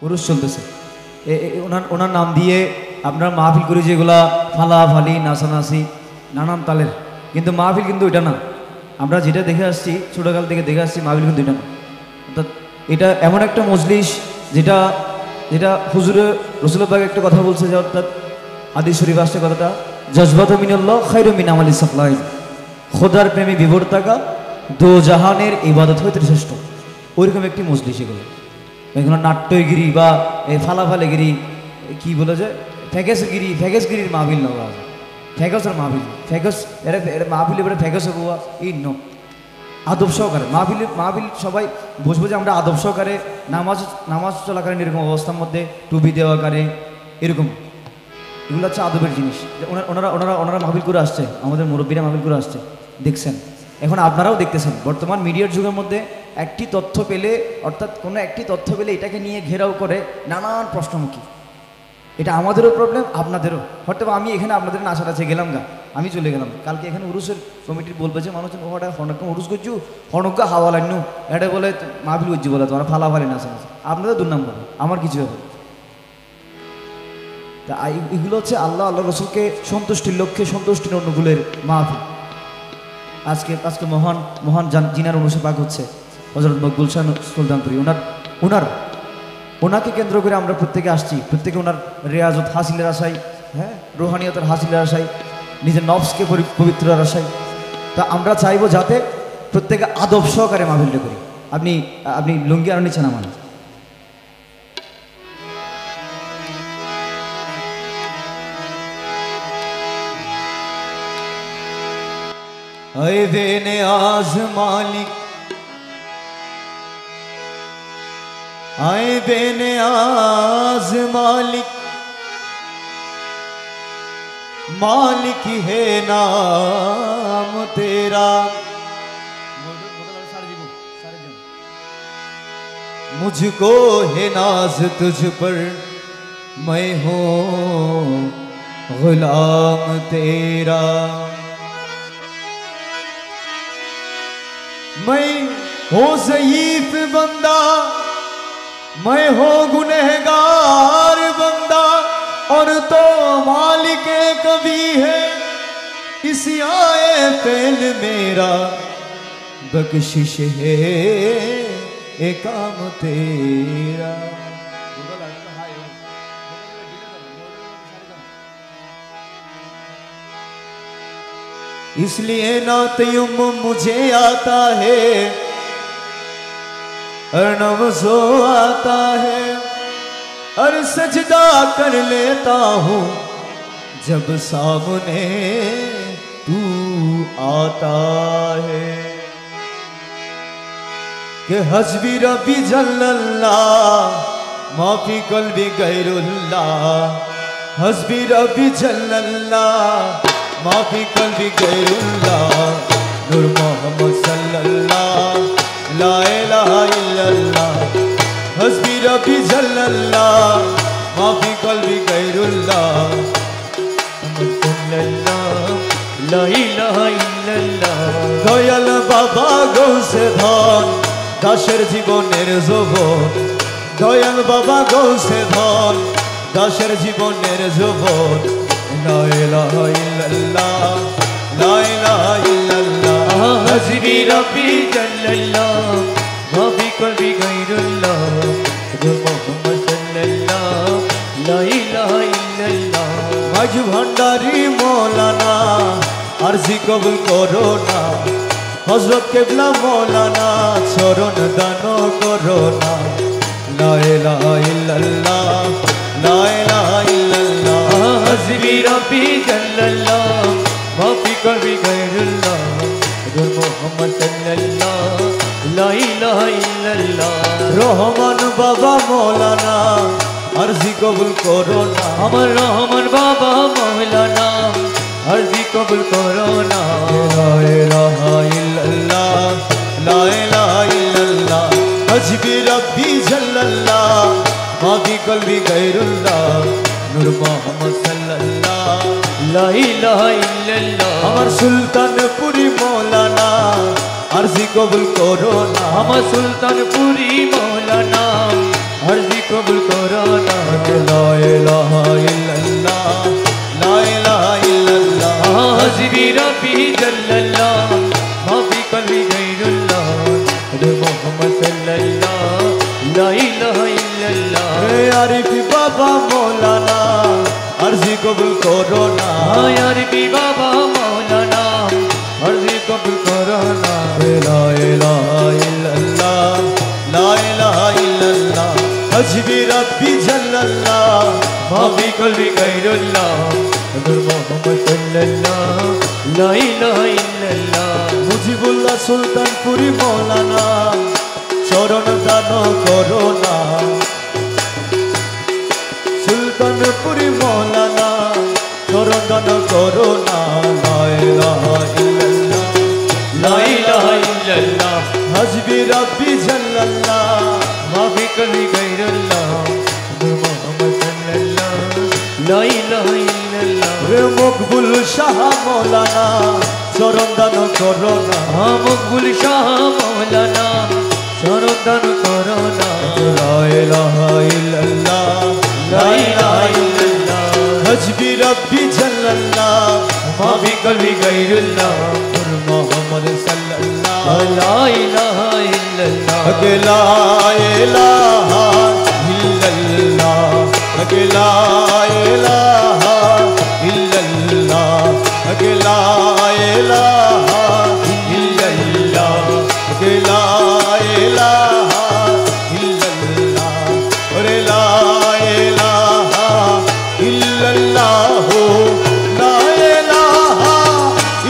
উরুস চলতেছে, ওনার নাম দিয়ে আপনারা মাহফিল করে যেগুলা ফালাফালি নাচানাচি নানান তালের, কিন্তু মাহফিল কিন্তু এটা না। আমরা যেটা দেখে আসছি, ছোটোকাল থেকে দেখে আসছি, মাহফিল কিন্তু এটা না। অর্থাৎ এটা এমন একটা মজলিস যেটা যেটা হুজুরে রসুলবাগ একটা কথা বলছে, যে অর্থাৎ হাদিস শরীফ আসছে কথাটা, জজবাত মিনাল্লাহ খায়রুম মিন আমালি সাফলাইন, খোদার প্রেমে বিভোর থাকা দো জাহানের ইবাদত হইতে শ্রেষ্ঠ। ওইরকম একটি মজলিস এগুলো। এগুলো নাট্যগিরি বা এই ফালাফালেগিরি কি বলে যে ফ্যাগেসগিরির মাহফিল না, ফ্যাগসের মাহফিল, ফ্যাগস এটা মাহফিল এবারে ফ্যাগস হবো এই ন আদব সহকারে মাহফিল সবাই বুঝবো যে আমরা আদব সহকারে নামাজ চলাকালীন এরকম অবস্থার মধ্যে টুপি দেওয়া কারে এরকম, এগুলো হচ্ছে আদবের জিনিস। ওনারা মাহফিল করে আসছে, আমাদের মুরব্বীরা মাহফিল করে আসছে, দেখছেন। এখন আপনারাও দেখতেছেন বর্তমান মিডিয়ার যুগের মধ্যে একটি তথ্য পেলে, অর্থাৎ কোনো একটি তথ্য পেলে এটাকে নিয়ে ঘেরাও করে নানান প্রশ্নমুখী। এটা আমাদেরও প্রবলেম, আপনাদেরও। হয়তো আমি এখানে আপনাদের না আসার আছে গেলাম গা, আমি চলে গেলাম, কালকে এখানে উরুসের কমিটির বলবে যে মানুষজন ওটা হনক উরুস করছু, হনকা হাওয়া লাইনু এটা বলে মাহফিল করছি বলে তোমার ফালাফালি না আছে, আপনাদের দুর্নাম বলে, আমার কিছু হবে। তা এগুলো হচ্ছে আল্লাহ রসুলকে সন্তুষ্টির লক্ষ্যে সন্তুষ্টির অনুকূলের মাহফিল। আজকে মহান জিনার অনুষ্ঠিত পাক হচ্ছে হযরত মকবুল শাহ সুলতানপুরি। ওনাকে কেন্দ্র করে আমরা প্রত্যেকে আসছি, প্রত্যেকে ওনার রেয়াজত হাসিলের আশায়, হ্যাঁ, রুহানিয়তের হাসিলের আশায়, নিজের নফসকে পবিত্রের আশায়। তা আমরা চাইবো যাতে প্রত্যেকে আদব সহকারে মাহফিলটা করি। আপনি লুঙ্গি আর নিচ্ছেন আমার ऐ बेनियाज़ मालिक, ऐ बेनियाज़ मालिक, मालिक है नाम तेरा। मुझको है नाज तुझ पर, मैं हूँ गुलाम तेरा। मैं हो ज़ईफ़ बंदा, मैं हो गुनहगार बंदा, और तो मालिक कभी है इस आए फेल मेरा। बख्शिश है ए काम तेरा। इसलिए नातयुम मुझे आता है, और नमज़ो आता है, और सजदा कर लेता हूँ जब सामने तू आता है। कि हस्बी रब्बी जल्लल्लाह माफी कल्बी गैरुल्लाह, हस्बी रब्बी जल्लल्लाह माफी कल्बी गैरुल्लाह, नूर मोहम्मद सल्लल्लाह ला इलाहा इल्लल्लाह, हस्बी रब्बी जल्लल्लाह माफी कल्बी गैरुल्लाह, सल्लल्लाह ला इलाहा इल्लल्लाह। दयाल बाबा गौसे धन দাসের জীবনের যৌবন, দয়াল বাবা গৌসে ধন দাসের জীবনের যৌবন। লা ইলাহা ইল্লাল্লাহ, লা ইলাহা ইল্লাল্লাহ, হাসবি রব্বি জাল্লাল্লাহ মাফি কলবি গায়রুল্লাহ, মুহাম্মদ সাল্লাল্লাহ লা ইলাহা ইল্লাল্লাহ। মাঝ ভান্ডারি মৌলানা আরজি কবুল করো না, হযরত কেবলা মৌলানা চরণ দান করো না। লা ইলাহা ইল্লাল্লাহ, লা ইলাহা ইল্লাল্লাহ, হাসবি রব্বি জাল্লাল্লাহ মাফি কলবি গায়রুল্লাহ, মুহাম্মদ সাল্লাল্লাহ লা ইলাহা ইল্লাল্লাহ। রহমান বাবা মৌলানা আরজি কবুল করো না, আমার রহমান বাবা মৌলানা আরজি কবুল করো না। লা ইলাহা ইল্লাল্লাহ, লা ইলাহা ইল্লাল্লাহ, হাসবি রব্বি জাল্লাল্লাহ মাফি কলবি গায়রুল্লাহ, নূর মুহাম্মদ সাল্লাল্লাহ লা ইলাহা ইল্লাল্লাহ। আমার সুলতানপুরি মৌলানা আরজি কবুল করো না, আমার সুলতানপুরি মৌলানা अर्जी कबूल करो ना ला इलाहा इल्लल्लाह ला इलाहा इल्लल्लाह हस्बी रब्बी जल्लल्लाह माफी कल्बी गैरुल्लाह मोहम्मद सल्लल्लाह ला इलाहा इल्लल्लाह आरिफी बाबा मौलाना अर्जी कबूल करो ना आरिफी बाबा मौलाना अर्जी कबूल करो ना ला इलाहा इल्लल्लाह ला इलाहा इल्लल्लाह हस्बी रब्बी जल्लल्लाह माफी कल्बी गैरुल्लाह मोहम्मद सल्लल्लाह ला इलाहा इल्लल्लाह मुजिबुल्लाह सुल्तानपुरी मौलाना चरण दान करो ना सुल्तानपुरी मौलाना चरण दान करो ना ला इलाहा इल्लल्लाह ला इलाहा इल्लल्लाह हस्बी रब्बी जल्लल्लाह माफी कल्बी गैरुल्लाह मोहम्मद सल्लल्लाह ला इलाहा इल्लल्लाह रे मकबुल शाह मौलाना चरण दान करो ना मकबुल शाह मौलाना चरण दान करो ना ला इलाहा इल्लल्लाह ला इलाहा इल्लल्लाह हस्बी रब्बी जल्लल्लाह माफी कल्बी गैरुल्लाह मोहम्मद सल्लल्लाह ला इलाहा इल्लल्लाह ला इलाहा इल्लल्लाह ला इलाहा इल्लल्लाह ला इलाहा इल्लल्लाह ला इलाहा इल्लल्लाह रे ला इलाहा इल्लल्लाह ला इलाहा इल्लल्लाह ला इलाहा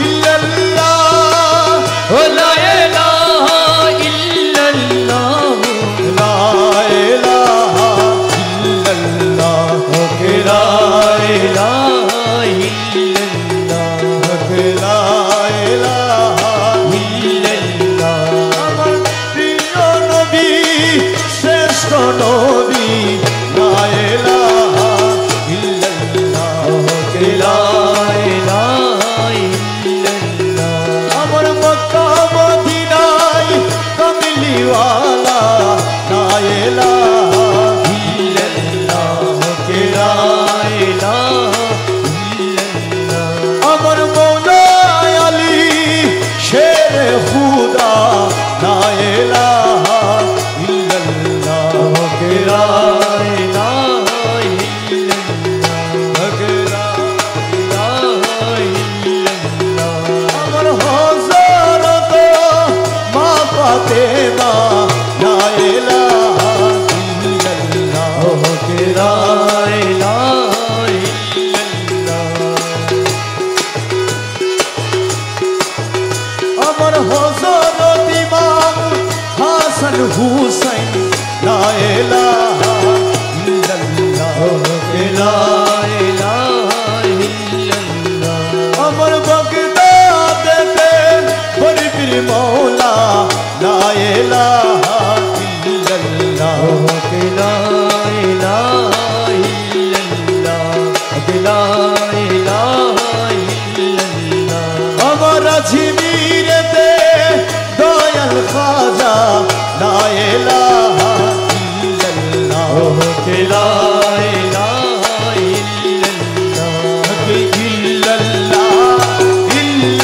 इल्लल्लाह ला इलाहा इल्लल्लाह ला इलाहा इल्लल्लाह ला इलाहा इल्लल्लाह আমার প্রিয় নবী শ্রেষ্ঠ নবী লা ইলাহা ইল্লাল্লাহ লা ইলাহা ইল্লাল্লাহ আমার মক্কা মদিনায় কামলিওয়ালা লা ইলাহা ইল্লাল্লাহ লা ইলাহা ইল্লাল্লাহ আমার মওলা আলী শেরে খুদা লা ইলাহা ইল্লাল্লাহ লা ইলাহা ইল্লাল্লাহ লা ইলাহা ইল্লাল্লাহ আমার হযরত মা ফাতেমা লা ইলাহা ইল্লাল্লাহ লা ইলাহা ইল্লাল্লাহ আমার হযরত ইমাম হাসান হুসাইন লা ইলাহা ইল্লাল্লাহ লা ইলাহা ইল্লাল্লাহ আমার বাগদাদেতে বড় পীর মওলা লা ইলাহা ইল্লাল্লাহ লা ইলাহা ইল্লাল্লাহ লা ইলাহা ইল্লাল্লাহ আমার আজমিরেতে দয়াল খাজা লা ইলাহা ইল্লাল্লাহ লা ইলাহা ইল্লাল্লাহ ইল্লাল্লাহ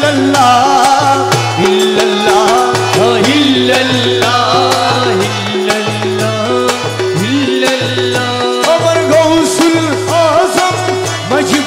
ইল্লাল্লাহ ইল্লাল্লাহ ইল্লাল্লাহ ইল্লাল্লাহ আমার গৌসুল আজম মাঝি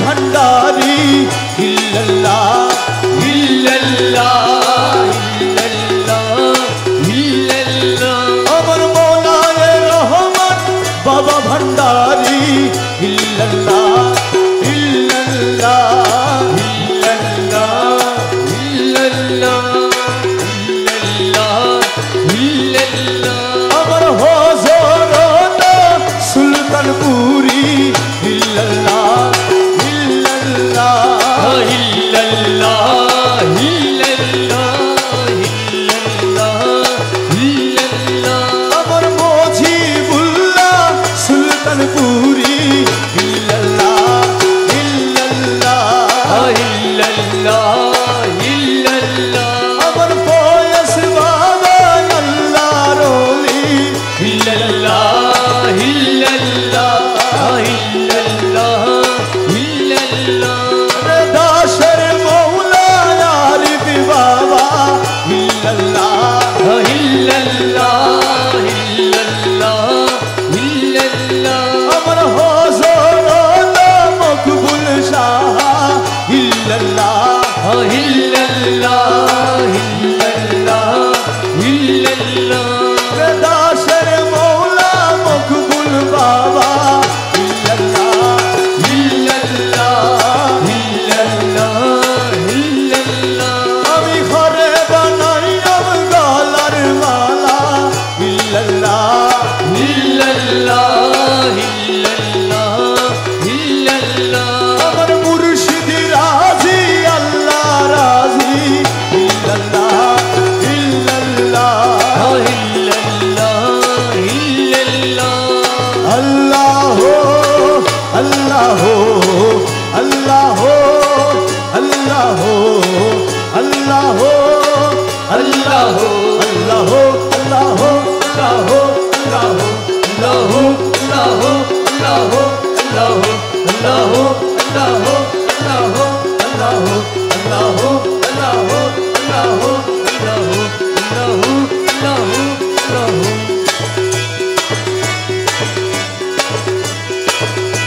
अल्लाह अल्लाह अल्लाह अल्लाह अल्लाह अल्लाह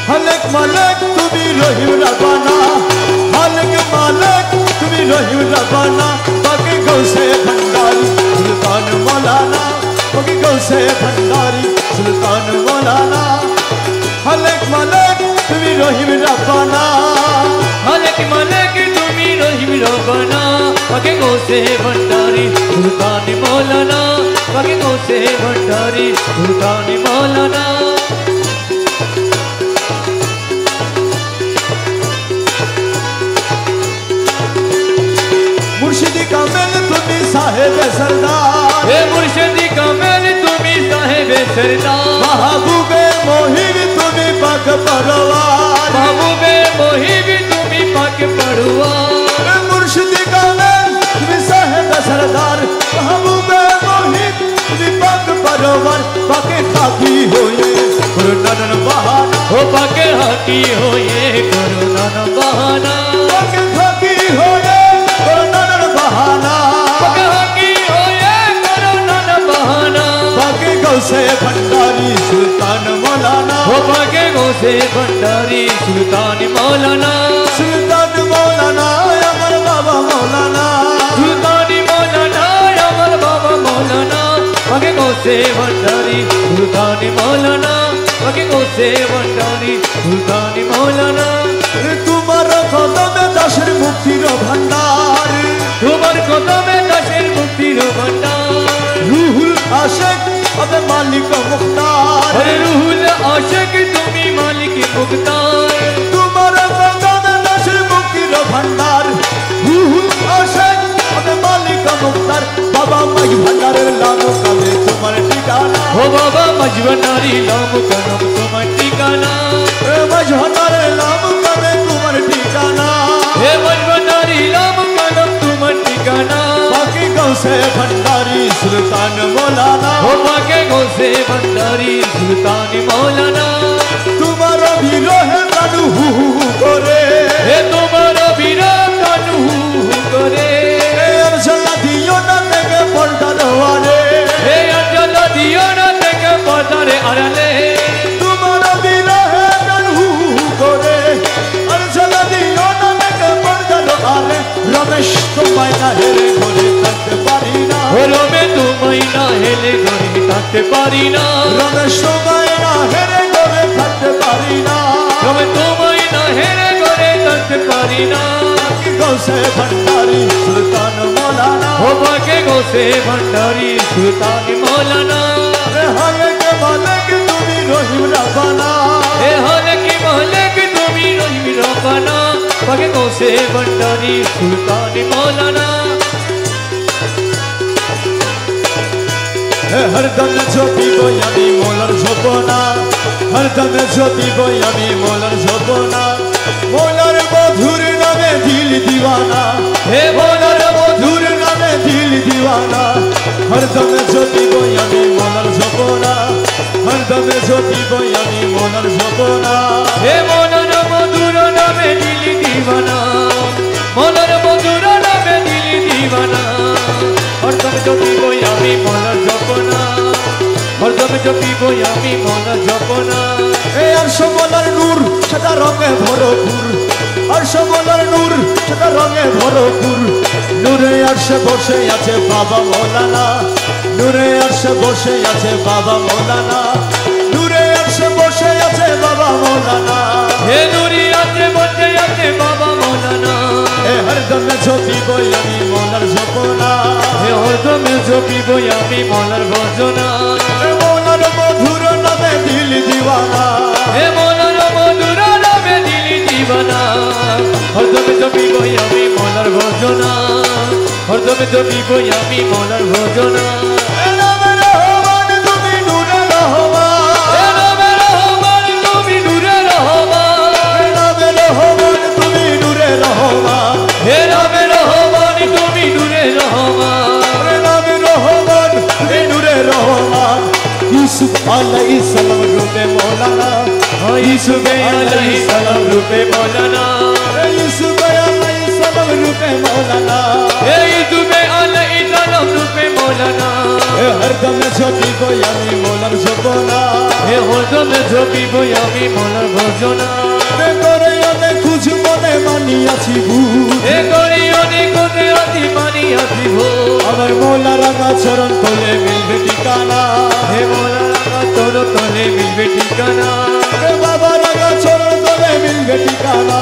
हलक मलक तुम्ही रहीम रबाना हलक मलक तुम्ही रहीम रबाना बाकी गौसे भंडारी सुल्तान मौलाना बाकी गौसे भंडारी सुल्तान मौलाना हलक मलक तुम्ही रहीम रबाना हलक मलक तुम्ही रहीम रबाना बाकी गौसे भंडारी सुल्तान मौलाना बाकी गौसे भंडारी सुल्तान मौलाना मुर्शिदी कामिल तुम्ही साहेब सरदार हे मुर्शिदी कामिल तुम्ही साहेब सरदार महबूबे मोहिब तुम्ही पाक परवार महबूबे मोहिब तुम्ही पाक पड़ुआ मुर्शिदी कामिल तुम्ही साहेब सरदार महबूबे मोहिब तुम्ही पाक परवार पाके खाकी होए गुरुनानन बहाना हो पाके हाकी हो ये करुणा न बहाना पाके खाकी होए गुरुनानन बहाना पाके हाकी हो ये करुणा न बहाना पाके गौसे भंडारी सुल्तान मौलाना हो पाके गौसे भंडारी सुल्तान मौलाना सुल्तान मौलाना अमर बाबा मौलाना सुल्तान मौलाना अमर बाबा मौलाना पाके गौसे भंडारी सुल्तान मौलाना पाके गौसे भंडारी सुल्तान मौलाना तुम्हार कदमे दासेर मुक्तिर भंडार তোমার কদমে দাসের মুক্তির ভান্ডার रूहुल आशिक अब मालिक मुख्तार अरे रूहुल आशिक তুমি মালিক মুক্তার तुम्हार कदमे दासेर मुक्तिर भंडार रूहुल आशिक अब मालिक मुख्तार बाबा माई भंडारेर लानो काले तुम्हार ठिकाना ও বাবা মজবনারি লাম কদম তোমার ঠিকানা माई भंडारेर लानो काले तुम्हार ठिकाना হে মজবনারি লাম কদম তোমার ঠিকানা बाकी गौसे भंडारी सुल्तान मौलाना ও পাকে গোসে ভন্ডারি সুলতান মৌলানা तुम्हारा भी रोहे कानू हु करे হে তোমার বিরাট কানু করে अर्चना दियो ना देखे पलटा दवारे হে অঞ্জল দিও না থেকে পদারে আড়ালে तुम्हारा भी रोहे कानू करे अर्चना दियो ना देखे पलटा दवारे रमेश तुम्हारे ना हेरे घरे तकते पारी ना ও রমে তুমি না হেলে ঘরে থাকতে পারি না रमेश तुम्हारे ना हेरे घरे तकते पारी ना রমে তুমি না হেলে ঘরে থাকতে পারি না बाकी गौसे भंडारी सुल्तान मौलाना ও পাকে গোসে ভন্ডারি সুলতান মৌলানা हाय के मालिक तुम्ही रहीम रबाना হে হলে কি মহলে কি তুমি রহিম রব্বানা পাকে গোসে ভন্ডারি সুলতান মৌলানা हरदम ज्योति बोयामी मोलर झोपना हरदम ज्योति बोयामी मोलर झोपना मोलर मधुर नामे दिल दीवाना হে मोलर मधुर नामे दिल दीवाना हरदम ज्योति बोयामी मोलर झोपना हरदम ज्योति बोयामी मोलर झोपना হে মনর মধুর নামে দিলি দিবানা মনর মধুর নামে দিলি দিবানা হরদম জপি বই আমি মনর জপনা হরদম জপি বই আমি মনর জপনা ए अर्श मोलर नूर सदा रंगे भरपुर अर्श मोलर नूर सदा रंगे भरपुर नूरे अर्श बसे आछे बाबा मौलाना नूरे अर्श बसे आछे बाबा मौलाना नूरे अर्श बसे आछे बाबा मौलाना হে নুরি আছে বসে আছে বাবা মৌলানা ए हरदम ज्योति बोयामी मोलर झोपना হে হরদম জপি বই আমি মনর ভজনা ए मोलर मधुर नामे दिल दीवाना হে মনর মধুর নামে দিলি দিবানা হরদম জপি বই আমি মনর ভজনা হরদম জপি বই আমি মনর ভজনা ए नाम रहमान तुमी नूर रहमान হে নামে রহমান তুমি নূরে রহমান ইউসুফে আলাইহিস সালাম রূপে মৌলানা ইউসুফে আলাইহিস সালাম রূপে মৌলানা ইউসুফে আলাইহিস সালাম রূপে মৌলানা হরদম ঝোঁকিব আমি মৌলার ঝোপনা হরদম ঝোঁকিব আমি মৌলার ভজনা করে অনেক খুঁজ মনে মানিয়াছি ভূত করে অনেক অতি মানিয়াছি ভূত আমার মৌলা রাঙা চরণ তলে মিলবে ঠিকানা হে মৌলা রাঙা তোর তলে মিলবে ঠিকানা হে বাবা রাঙা চরণ তলে মিলবে ঠিকানা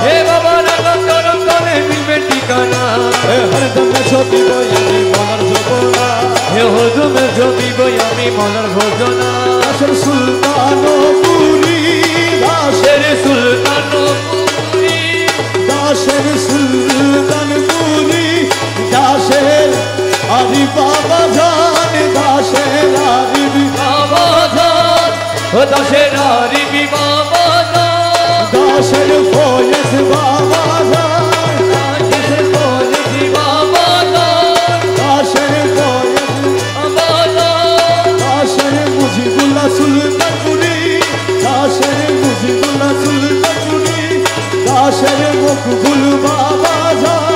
হে বাবা রাঙা তোর তলে মিলবে ঠিকানা হে হরদম ঝোঁকিব আমি মৌলার ঝোপনা হে হরদম ঝোঁকিব আমি মৌলার ভজনা দাসের সুলতানপুরি দাসের সুলতানপুরি দাসের সুলতানপুরি দাসের আরি বাবা জান দাসের আরি বাবা জান ও দাসের আরিবি বাবা জান দাসের ফয়েজ বাবা জান দাসের ফয়েজি বাবা জান দাসের ফয়েজ বাবা জান দাসের মুজিবুল্লাহ সুলতানপুরি দাসের মুজিবুল্লাহ সুলতানপুরি দাসের মকবুল বাবা জান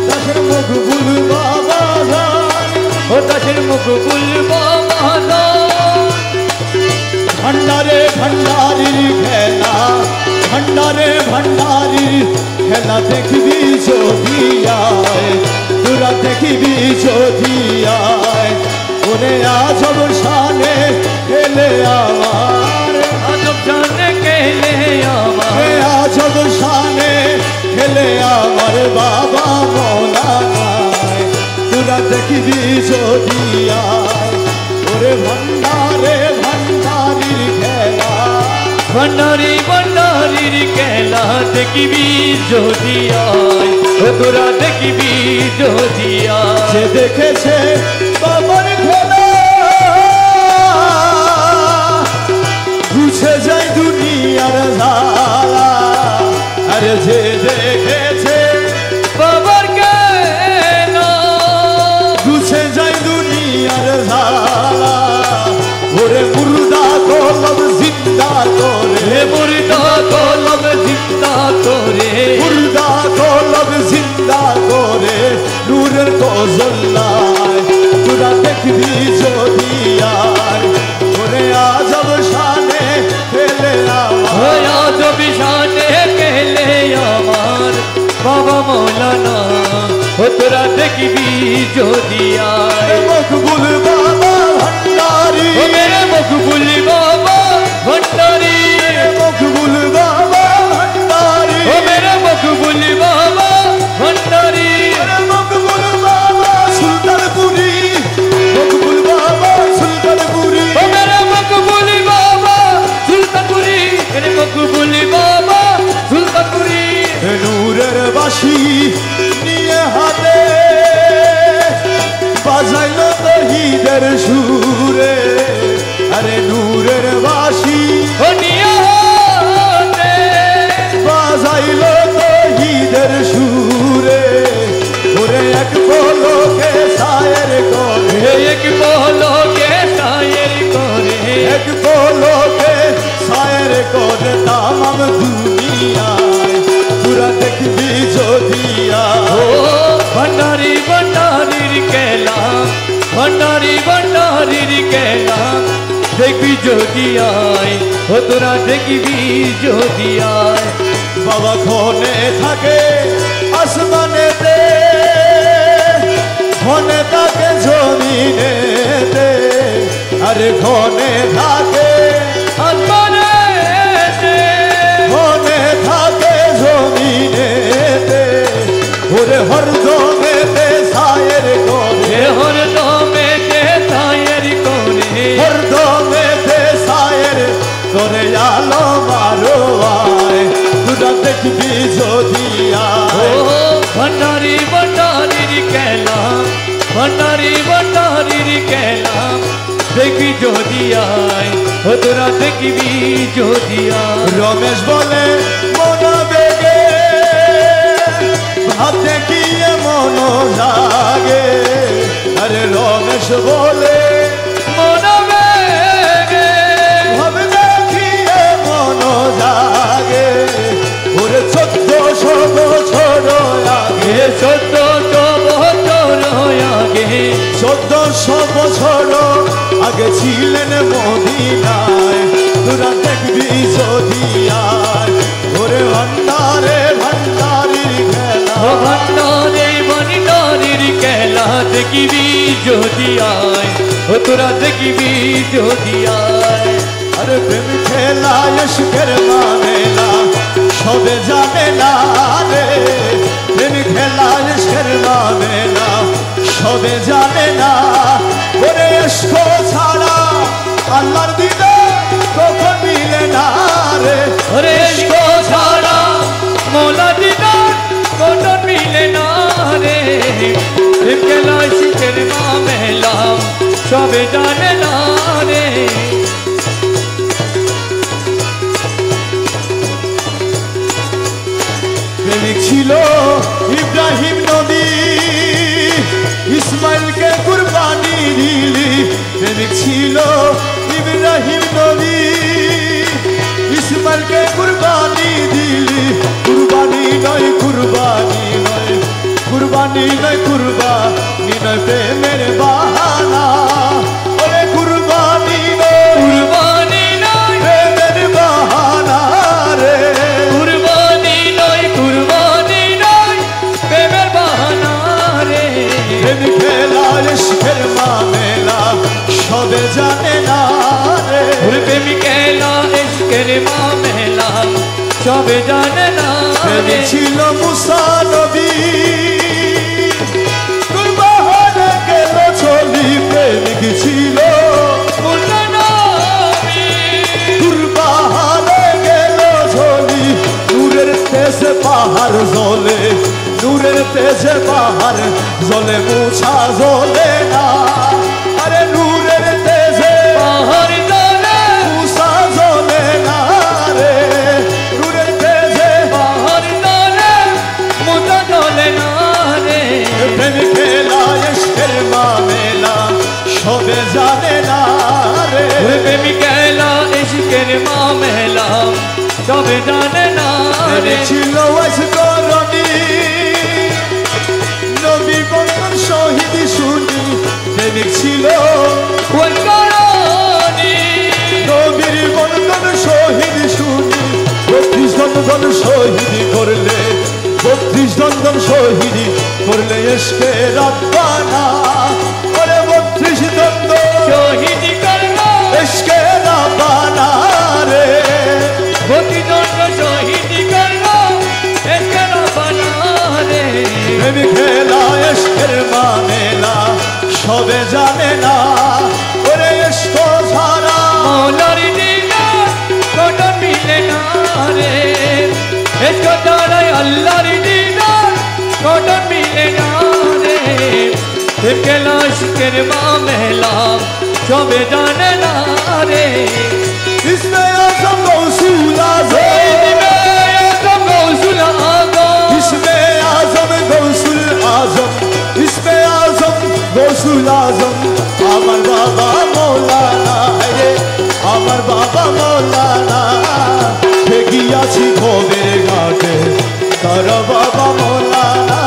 দাসের মকবুল বাবা জান ও দাসের মকবুল বাবা জান ভান্ডারে ভান্ডারির খেলা ভান্ডারে ভান্ডারির খেলা দেখবি যদি আয় তোরা দেখবি যদি আয় ওরে আজব শানে এলে আমার আজব জানে কেলে আমার রে আজব শানে খেলে আমার বাবা মৌলানায় তোরা দেখবি যদি আয় ওরে ভান্ডারে ভান্ডারির খেলা ভণ্ডারি ভণ্ডারির খেলা দেখিবি যদি আয় ও তোরা দেখিবি যদি আয় সে দেখেছে বাবার খেলা বুঝে যায় দুনিয়ার জ্বালা আরে যে দেখেছে বাবার খেলা বুঝে যায় দুনিয়ার জ্বালা ওরে মুর্দা কলম জিন্দা করে হে মুর্দা কলম জিন্দা করে মুর্দা কলম জিন্দা করে নূরের কজল্লায় তোরা দেখবি যদি আর ওরে আজব শানে ফেলে আমার আজব শানে কেলে আমার বাবা মৌলানা ও তোরা দেখিবি যদি আয় মকবুল বাবা ভান্ডারি ও মেরে মকবুল বাবা ভণ্ডারি মকবুল বাবা ভান্ডারি ও মেরে মকবুল বাবা ভণ্ডারি মকবুল বাবা সুলতানপুরি মকবুল বাবা সুলতানপুরি ও মেরে মকবুল বাবা সুলতানপুরি মেরে মকবুল বাবা সুলতানপুরি নূরের বাঁশি নিয়ে হাতে বাজাইল তহিদের সুরে আরে নূরের বাঁশি ও নিয়াতে বাজাইল তহিদের সুরে ওরে এক পলকে সায়ের করে এক পলকে শায়ের করে এক পলকে সায়ের করে তামাম দুনিয়ায় পুরা দেখবি যদি ও ভণ্ডারি ভণ্ডারির খেলা ভণ্ডারি ভণ্ডারির খেলা দেখবি যদি আয় ও তোরা দেখবি যদি আয় বাবা খনে থাকে আসমানেতে খনে থাকে জমিনেতে আরে খনে থাকে আসমানে খনে থাকে জমিনেতে ওরে হরদমেতে সায়ের করে হরদমে শায়ের করে হরদমেতে সায়ের করে আলো মারো আয় তোরা দেখবি যদি ও আয় ভণ্ডারি ভণ্ডারির খেলা ভণ্ডারি ভণ্ডারির খেলা দেখবি যদি আয় ও তোরা দেখবি যদি আয় রমেশ বলে মন বেগে ভাব দেখিয়ে মন জাগে আরে রমেশ বলে মন বেগে ভাব দেখিয়ে মন বছর আগে, 1400 বছর আগে 1400 বছর আগে ছিলেন মদিনায়, তোরা দেখবি যদি আয়, ওরে ভান্ডারে ভান্ডারির খেলা, ও ভান্ডারির খেলা দেখিবি যদি আয়, ও তোরা দেখিবি যদি আয়। আরে প্রেম খেলা ইশকের মামেলা সবে জানে না রে, প্রেম খেলা ইশকের মামেলা সবে জানে না, ওরে ইশক ছাড়া আল্লাহর দিলে কখন মিলে না রে, ওরে ইশক ছাড়া মৌলা দিদার কোনো মিলে না রে, প্রেম খেলা ইশকের মামেলা সবে জানে না রে। প্রেমিক ছিল ইব্রাহিম নবী, ইসমাইলকে কুরবানি দিলি, প্রেমিক ছিল ইব্রাহিম নবী, ইসমাইলকে কুরবানি দিলি, কুরবানি নয় কুরবানি নয়, কুরবানি নয় কুরবানি নয় প্রেমের বাহানা, ওরে কুরবানি নয় কুরবানি নয় প্রেমের বাহানা রে, কুরবানি নয় কুরবানি নয় প্রেমের বাহানা রে। প্রেম খেলা ইশকের মামেলা সবে জানে না রে, ওরে প্রেম খেলা ইশকের মামেলা সবে জানে না প্রেম রে। ছিল মুসা নবী, কুরবানে গেল চলি, প্রেমিক ছিল মুসা নবী, কুরবানে গেল চলি, নূরের তেজে পাহাড় জ্বলে, নূরের তেজে পাহাড় জ্বলে, মুছা জ্বলে না, আরে নূরের তেজে পাহাড় জ্বলে, মুছা জ্বলে না রে, নূরের তেজে পাহাড় জ্বলে, মুসা জ্বলে না রে। প্রেম খেলা ইশকের মামেলা সবে জানে না রে, ওরে প্রেম খেলা ইশকের মামেলা সবে জানে না প্রেম রে। ছিল ওয়াজগরণী, নবী বন্ধন শহীদ শুনি, প্রেমিক ছিল ওর করণী নবীর বন্ধন শহীদ শুনি, 32 বন্ধন শহীদ করলে, 32 বন্ধন শহীদ করলে ইশকে রাব্বানা, ওরে 32 বন্ধন শহীদ করলো ইশকে রাব্বানা রে, গতিদণ্ড শহীদ করলো এসকের বানা রে। প্রেম খেলা ইশকের মামেলা সবে জানে না, ওরে ইশক ছাড়া মৌলার দিদার কোনো মিলে না রে, এসক ছাড়াই আল্লাহর দিদার কোনো মিলে না রে। খেলা ইশকের মামেলা সবে জানে না রে। ইসমে আজম গৌসুল আজম, ইসমে আজম গৌসুল আজম, ইসমে আজম গৌসুল আজম, আমার বাবা মৌলানা রে, আমার বাবা মৌলানা, গিয়াছি ভোগের ঘাটে, তার বাবা মৌলানা,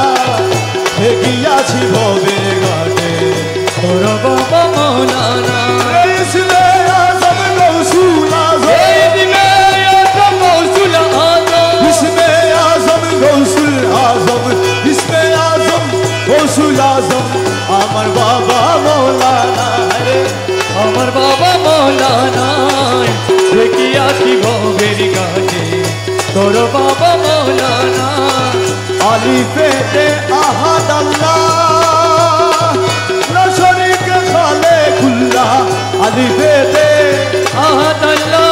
গিয়াছি ভোগের ঘাটে, তোর বাবা মৌলানা ইসমে আজম গৌসুল আজম, ইসমে আজম গৌসুল আজম, ইসমে আজম গৌসুল আজম, আমার বাবা মৌলানা রে, আমার বাবা মৌলানা দেখিয়াছি ভোগের ঘাটে, তোর বাবা মৌলানা আলিফেতে আহাদ আল্লাহ, লা শরীকা খালেকুল্লাহ, আলিফেতে আহাদ আল্লাহ,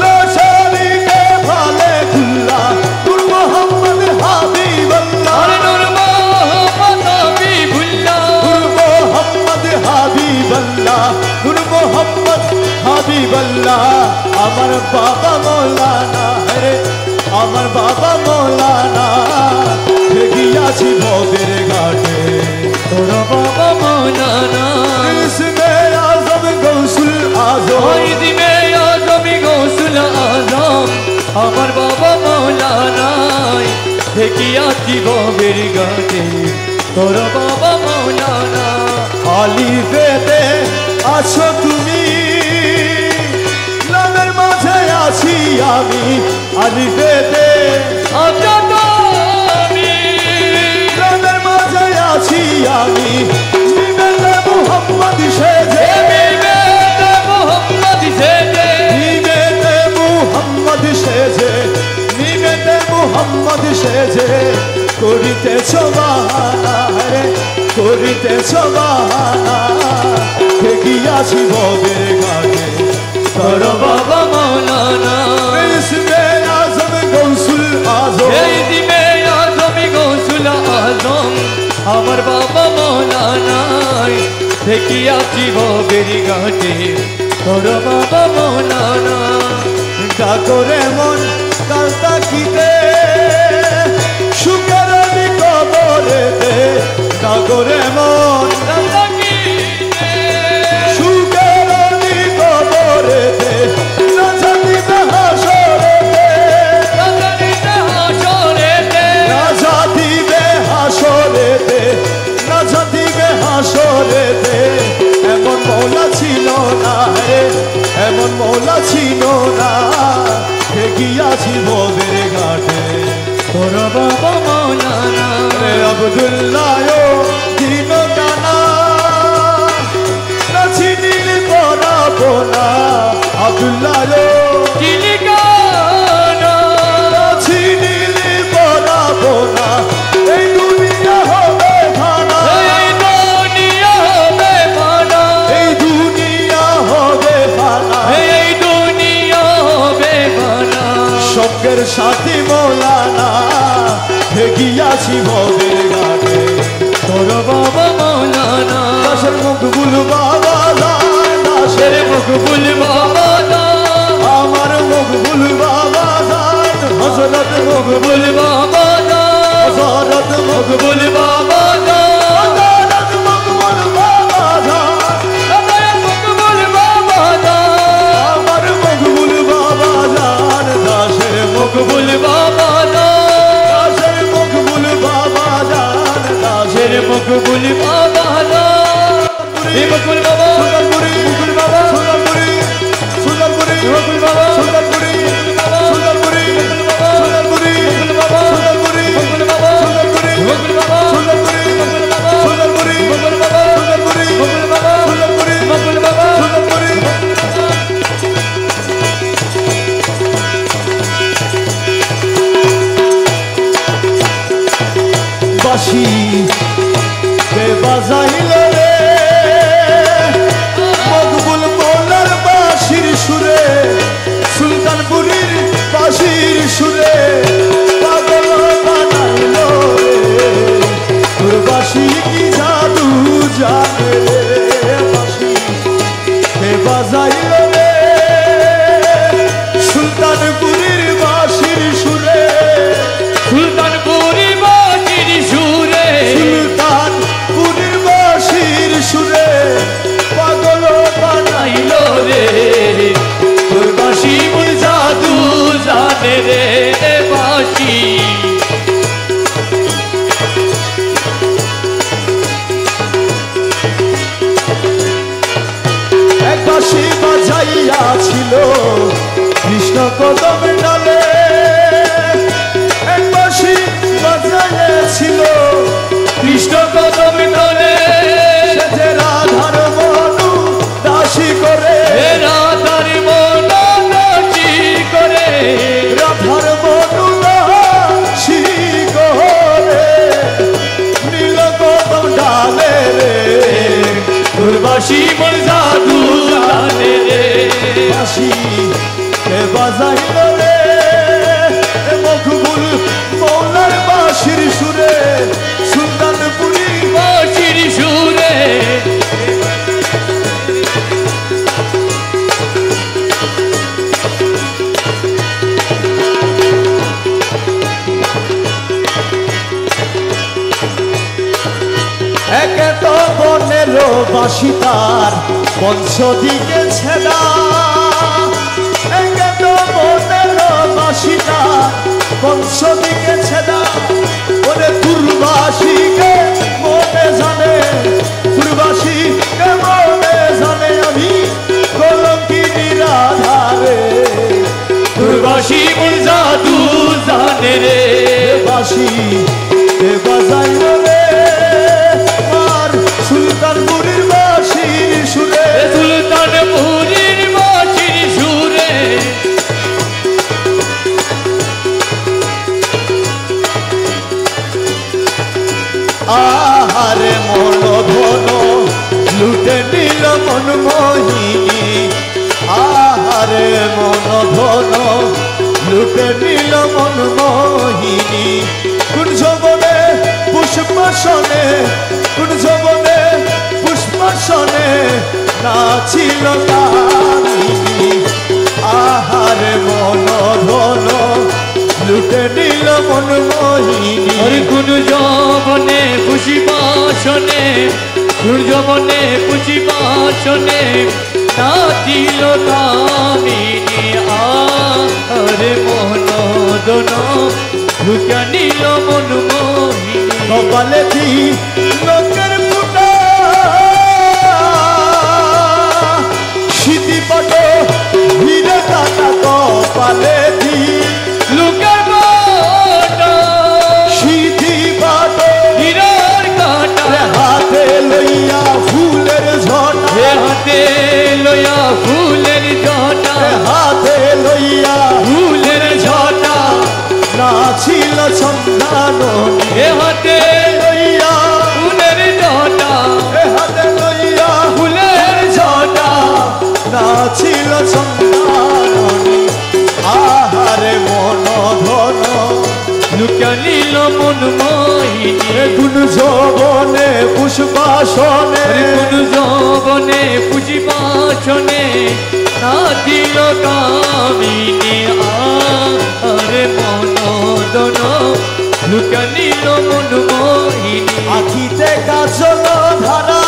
লা শরীকা খালেকুল্লাহ, নূর মুহাম্মদ হাবিবাল্লাহ, আর নূর মোহাম্মদ হাবিবুল্লাহ, নূর মুহাম্মদ হাবিবাল্লাহ, নূর মুহাম্মদ হাবিবাল্লাহ, আমার বাবা মৌলানা রে, আমার বাবা মৌলানা, গিয়াছি ভোগের ঘাটে, তোর বাবা মৌলানা ইসমে আজম গৌসুল আজম, ওই দিবে আজমি গৌসুল আজম, আমার বাবা মৌলানা দেখিয়াছি ভবের ঘাটে তোর বাবা মৌলানা আলিফেতে আছো তুমি, নামের মাঝে আছি আমি আলিফেতে, আজাদ আমি নামের মাঝে আছি আমি মিমেতে মুহাম্মদ সেজে, মিমেতে মোহাম্মদ সেজে মিমেতে মুহাম্মদ সেজে, মিমেতে মুহাম্মদ সেজে করিতেছ বাহানা রে, করিতেছ বাহানা গিয়াছি ভবের ঘাটে তোর বাবা মৌলানা ইসমে আজম গৌসুল আজম, এই দিবে আজমি গৌসুল আজম আমার বাবা মৌলানাই দেখিয়াছি ভবের ঘাটে তোর বাবা মৌলানা ডাকরে মন কাল তাকিতে সুখের কবরেতে, ডাকরে মন সুখের কবরেতে না জানিবে হাসরেতে, না জানিবে হাসরেতে, না জানিবে হাসরেতে এমন মৌলা ছিল না রে, এমন মৌলা ছিল না গিয়াছি ভবের ঘাটে তোর বাবা মৌলানা রে আব্দুল্লাহ দিন কানা নাচিনিল পরাবো না, আব্দুল্লাহ চিলিকানা নাচিনিল পরাবো না, এই দুনিয়া হবে ভানা, এই দুনিয়া হবে ভানা এই দুনিয়া হবে ভানা, এই দুনিয়া হবে ভানা স্বর্গের সাথী মৌলানা গিয়াছি ভবের ঘাটে তোর বাবা মৌলানা দাসের মকবুল বাবা দান, দাসের তেরে মকবুল বাবা দান আমার মকবুল বাবা দান, হযরত মকবুল বাবা দান হযরত মকবুল বাবা দান হযরত মকবুল বাবা দান, মকবুল বাবা দান আমার মকবুল বাবা দান, দাসের মকবুল বাবা দান দাসের মকবুল বাবা দান, দাসের তেরে মকবুল বাবা দান এ মকবুল বাবা সুলতানপুরি, মকবুল বাবা সুলতানপুরি, সুলতানপুরি, মকবুল বাবা সুলতানপুরি, সুলতানপুরি, সুলতানপুরি, মকবুল বাবা সুলতানপুরি, মকবুল বাবা সুলতানপুরি, মকবুল বাবা সুলতানপুরি, মকবুল বাবা সুলতানপুরি, মকবুল বাবা সুলতানপুরি, মকবুল বাবা সুলতানপুরি, মকবুল বাবা সুলতানপুরি। বাঁশি কে বাজাইল রে মকবুল মোলার বাঁশির সুরে, সুলতানপুরীর বাঁশির সুরে পাগল বানাইল রে, তোর বাঁশি কি জাদু জানে রে, বাঁশি কে বাজাইল রে সুলতানপুরীর বাঁশির সুরে, সুলতানপুরি বাজির সুরে সুলতানপুরীর বাঁশির সুরে পাগল বানাইল আইলো রে তোর বাঁশি মোর জাদু জানে রে বাঁশি এক বাঁশি বাজাইয়াছিল কৃষ্ণ কদম ডালে, এক বাঁশি বাজাইয়াছিল কৃষ্ণ কদম তলে সে যে রাধার মনু দাসী করে, রাধার মন নাচি করে রাধার মনু দাসী করে নীল কদম ডালে রে, তোর বাঁশি মোর জাদু জানে রে বাঁশি কে বাজাইল রে মকবুল মৌলার বাঁশির সুরে, সুলতানপুরি বাঁশির সুরে একে তো বনেরো বাঁশি তার পঞ্চদিকে ছেদা, একে তো বনেরো বাঁশি তার পঞ্চমীকে ছেদা ওরে দুর্বাসীকে মনে জানে দুর্বাসীকে মনে জানে আমি কলঙ্কিনী রাধারে দুর্বাসী মোর জাদু জানে রে বাসি বাজাই রে আর সুলতানপুরের বাসির সুরে সুলতানপুরের বাঁশির সুরে আহারে মন ধন লুটে নিল মন মোহিনী আহারে মন ধন লুটে নিল মন মোহিনী কোন যৌবনে পুষ্পাসনে কোন যৌবনে পুষ্পাসনে নাচিল কামিনী আহারে মন ধন লুটে নিল মন মোহিনী আর কোন যৌবনে পুষ্পাসনে কোন যৌবনে পুষ্পাসনে নাচিল কামিনী আরে মন দন লুকা নিল মন মোহিনী কপালে দি লোকের ফুটা স্মৃতি পট ভিড়ে কাটা কপালে দি লুকার কাটা স্মৃতি পট হীরার কাটা হাতে লইয়া ফুলের ঝটা হাতে লইয়া ফুলের ঝটা হাতে লইয়া ফুলের ঝটা নাছিল চন্দাননী হাতে লইয়া ফুলের ঝটা হাতে লইয়া ফুলের ঝটা নাছিল চন্দাননী আহারে মন ধন লুকা নিল মন মোহিনী গুণ যৌবনে পুষ্পাসনে কোন যৌবনে পুষ্পাসনে নাচিল কামিনী আরে মন দন লুকা নিল মন মোহিনী আখিতে কাজল ধারা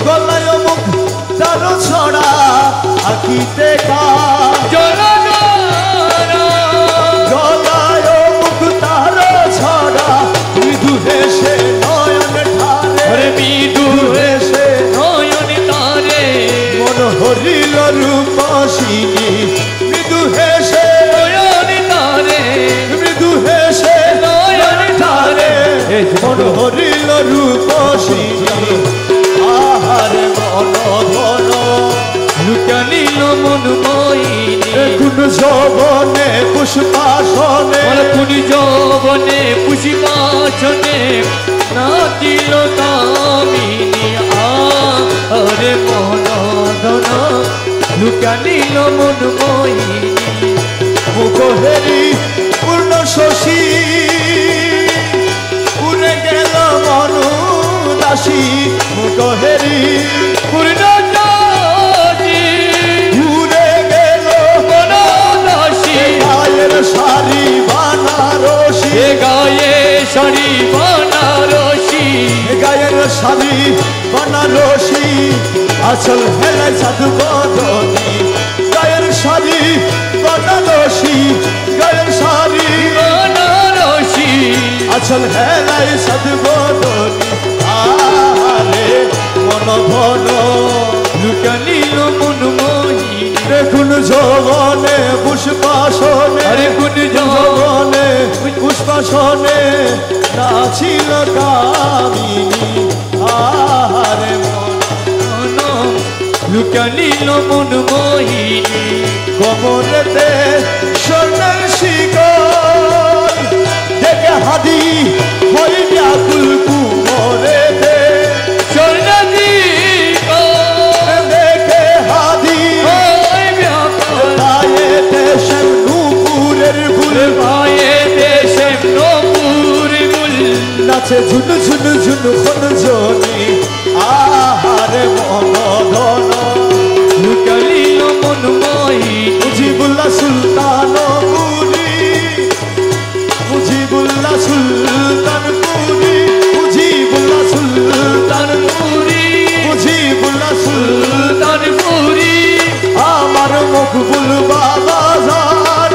গলায় মুখ তার ছড়া আখিতে জনগণা গলায় মুখ তার ছড়া মৃদু হেসে নয়ন ঠারে মৃদু হেসে নয়ন তারে মন হরিল রূপসিনী মৃদু হেসে নয়ন তারে মৃদু হেসে নয়ন তারে মন হরিল রূপসিনী আহারে মন ধন লুকা নিল মন মোহিনী কোন যৌবনে পুষ্পাসনে কোন যৌবনে পুষ্পাসনে নাচিল কামিনী আরে মন ধন লুকা নিল মন মোহিনী মুখহেরি পূর্ণ শশী উড়ে গেল মন দাসী মুখহেরি পূর্ণ চাঁদি উড়ে গেল বনদাসী গায়ের শাড়ি বানারসি গায়ে শাড়ি বানারসি গায়ের শাড়ি বানারসি আসল হেলে সাধু বদনী গায়ের শাড়ি বানারসি গায়ের শাড়ি বানারসি আসল হেলাই সাধু বদনী আরে মন ধন লুকা নিল মন মোহিনী দেখুন যৌবনে পুষ্পাসনে আরে কোন যৌবনে পুষ্পাসনে নাচিল কামিনী আহারে মন যৌবন লুকা নিল মন মোহিনী কোমরেতে স্বর্ণের শিকল দেখে হাদি হই ব্যাকুল কুমরেতে স্বর্ণদীপ দেখে হাদি ওই ব্যাপার গায়েতে শ্যাম নুপুরের ফুল পায়ে দেশে নপুর গুল নাচে ঝুন ঝুন ঝুন খন জনি আহারে মন ধন লুকা নিল মন মোহিনী মুজিবুল্লাহ সুলতানপুরি মুজিবুল্লাহ সুলতানপুরি মুজিবুল্লাহ সুলতানপুরি মুজিবুল্লাহ সুলতান সুলতানপুরি আমার মকবুল বাবা জান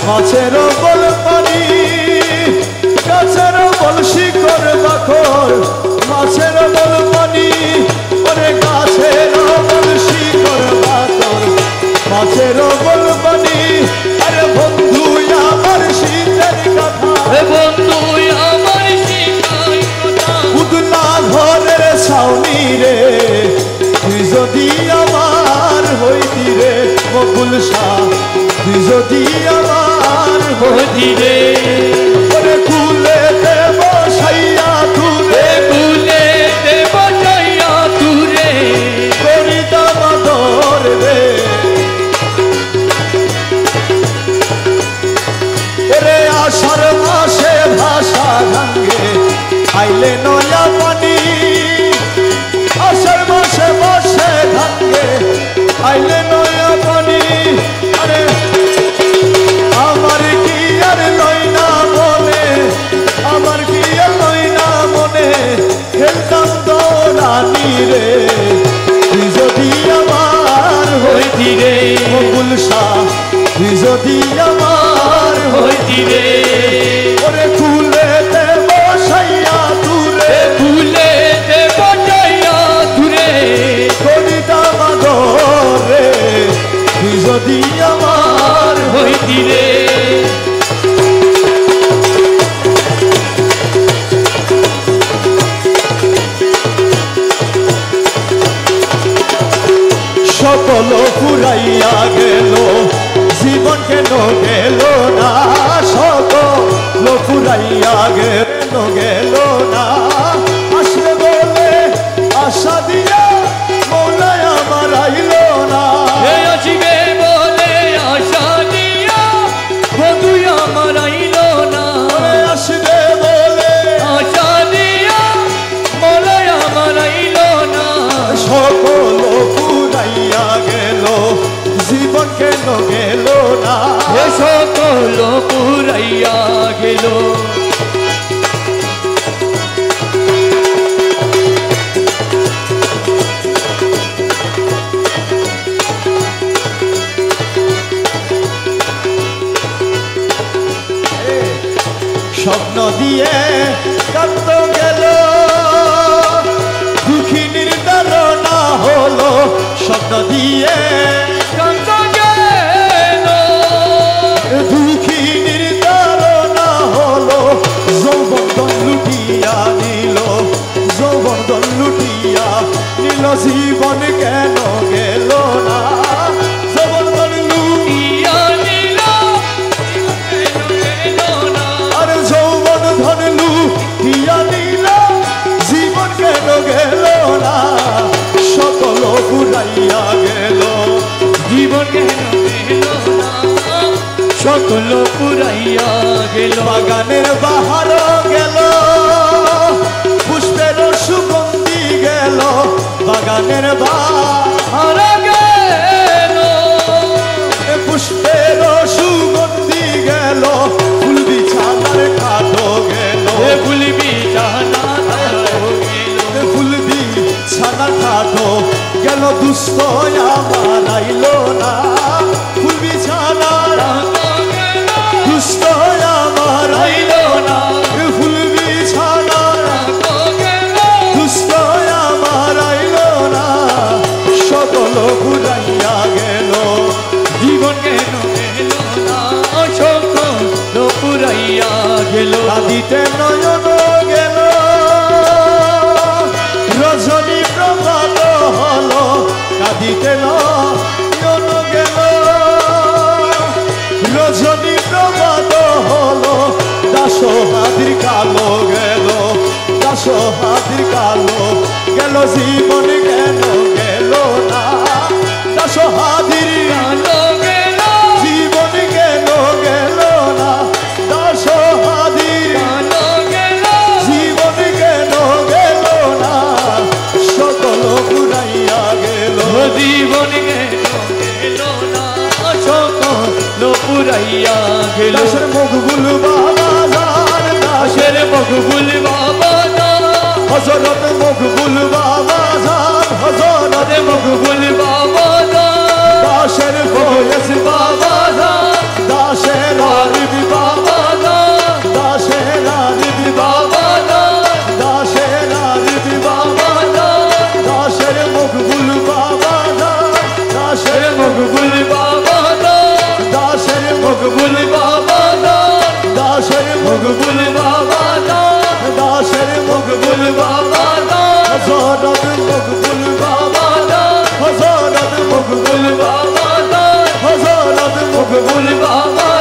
মাছের বল পানি গাছের বল শিকড় বাকর মাছের বল পানি ওরে গাছের বল শিকড় বাকর মাছের বল পানি আরে বন্ধু আমার শীতের কথা বন্ধু আমার শিখাই কথা উদলা ঘরের ছাউনি রে তুই যদি আমার হইতি রে বকুল শাহ তুই যদি আমার হইতি রে ওরে কুলে দেব সাইয়া তুরে কুলে দেব যাইয়া তুরে করিতাম আদর রে ওরে আষাঢ় মাসে ভাষা ভাঙ্গে আইলে নয়া পানি আষাঢ় মাসে বসে ভাঙ্গে আইলে নয়া পানি আরে আমার কি আর লয় না মনে আমার কি আর লয় না মনে খেলতাম তো রানী রে তুই যদি আমার হইতি রে বকুল শাহ তুই যদি আমার হইতি রে ওরে কুলে দেব সাইয়া তুরে কুলে দেব যাইয়া তুরে কবিতাম আদর রে তুই যদি আমার হইতি রে সকল ফুরাইয়া গেল জীবন কেন গেল না সকল ফুরাইয়া গেল না আসলে বলে আশা দিয়া মৌলায় আমার আইল না আসিবে বলে আশা দিয়া বন্ধু আমার আইল না আসবে বলে আশা দিয়া মলয় আমার আইল না সকল ফুরাইয়া গেল জীবন কেন গেল না এ সকল পুরাইয়া গেল স্বপ্ন দিয়ে কাঁদত গেল দুঃখী নির্ধারণা হলো স্বপ্ন দিয়ে কান্ত গেল দুঃখী নির্ধারণা হলো যৌবন লুটিয়া নিল যৌবন লুটিয়া নিল জীবন কেন গেল না যৌবন ইয়া নীল গেল না আর যৌবন ধরলু ইয়া নিল জীবন কেন গেল না সকল ফুরাইয়া গেল জীবন কেন গেল না সকল পুরাইয়া গেল বাগানের বাহার গেল পুষ্পের সুগন্ধি গেল বাগানের বাহার গেল পুষ্পের সুগন্ধি গেল ফুল বিছানার কাঠো গেল ভুলবি জানা গেল ফুল বিছানার কাঠো গেল দুস্থ আমার আইল না ফুল বিছানার দুস্থ আমার আইল না ফুল বিছানার দুস্থ আমার আইল না সকল ঘুরাইয়া গেল জীবন কেন গেল না সকল পুরাইয়া গেল কাঁদিতে নয়ন গেল রজনী প্রভাত হলো কাঁদিতে নয়ন গেল রজনী প্রভাত হলো দাস হাতির কালো গেল দাস হাতির কালো গেল জীবন কেন গেল না দাস হাতির কালো গেল জীবন কেন গেল না দাস হাতির কালো গেল জীবন কেন গেল না সকল ঘুরাইয়া গেল জীবন কেন গেল না সকল পুরাইয়া গেল দাসের মকবুল বাবা জান দাসের মকবুল বাবা হযরত মকবুল বাবা জান হযরত মকবুল বাবা দাসের ফয়েজ বাবা জান দাসের দাসের মকবুল বাবা দান দাসের মকবুল বাবা দান দাসের মকবুল বাবা দান দাসের মকবুল বাবা দান হযরত মকবুল বাবা দান হযরত মকবুল বাবা দান হযরত মকবুল বাবা